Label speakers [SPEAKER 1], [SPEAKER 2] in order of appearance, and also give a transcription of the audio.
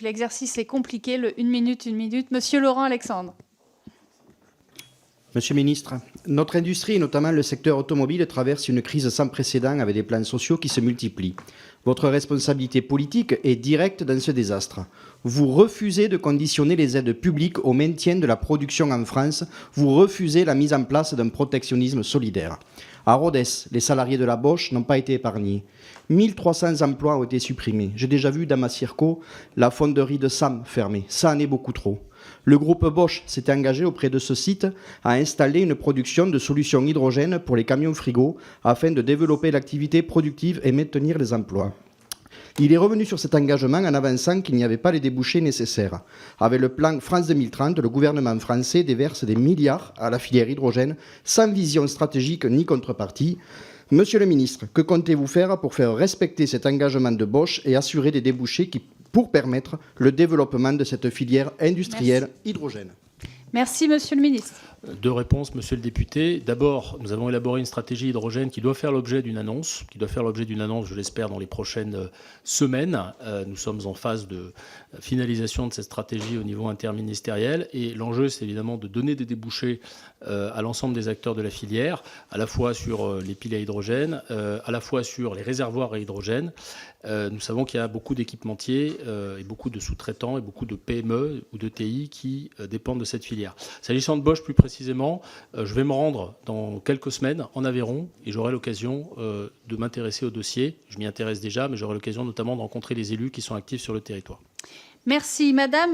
[SPEAKER 1] L'exercice est compliqué, une minute. Monsieur Laurent Alexandre.
[SPEAKER 2] Monsieur le ministre, notre industrie, et notamment le secteur automobile, traverse une crise sans précédent avec des plans sociaux qui se multiplient. Votre responsabilité politique est directe dans ce désastre. Vous refusez de conditionner les aides publiques au maintien de la production en France. Vous refusez la mise en place d'un protectionnisme solidaire. À Rodez, les salariés de la Bosch n'ont pas été épargnés. 1300 emplois ont été supprimés. J'ai déjà vu dans ma circo la fonderie de Sam fermée. Ça en est beaucoup trop. Le groupe Bosch s'était engagé auprès de ce site à installer une production de solutions hydrogène pour les camions frigos afin de développer l'activité productive et maintenir les emplois. Il est revenu sur cet engagement en avançant qu'il n'y avait pas les débouchés nécessaires. Avec le plan France 2030, le gouvernement français déverse des milliards à la filière hydrogène sans vision stratégique ni contrepartie. Monsieur le ministre, que comptez-vous faire pour faire respecter cet engagement de Bosch et assurer des débouchés pour permettre le développement de cette filière industrielle hydrogène ?
[SPEAKER 1] Merci, monsieur le ministre.
[SPEAKER 3] Deux réponses, monsieur le député. D'abord, nous avons élaboré une stratégie hydrogène qui doit faire l'objet d'une annonce, je l'espère, dans les prochaines semaines. Nous sommes en phase de finalisation de cette stratégie au niveau interministériel. Et l'enjeu, c'est évidemment de donner des débouchés à l'ensemble des acteurs de la filière, à la fois sur les piles à hydrogène, à la fois sur les réservoirs à hydrogène. Nous savons qu'il y a beaucoup d'équipementiers et beaucoup de sous-traitants et beaucoup de PME ou de TI qui dépendent de cette filière. S'agissant de Bosch plus précisément, je vais me rendre dans quelques semaines en Aveyron et j'aurai l'occasion de m'intéresser au dossier. Je m'y intéresse déjà, mais j'aurai l'occasion notamment de rencontrer les élus qui sont actifs sur le territoire.
[SPEAKER 1] Merci, madame.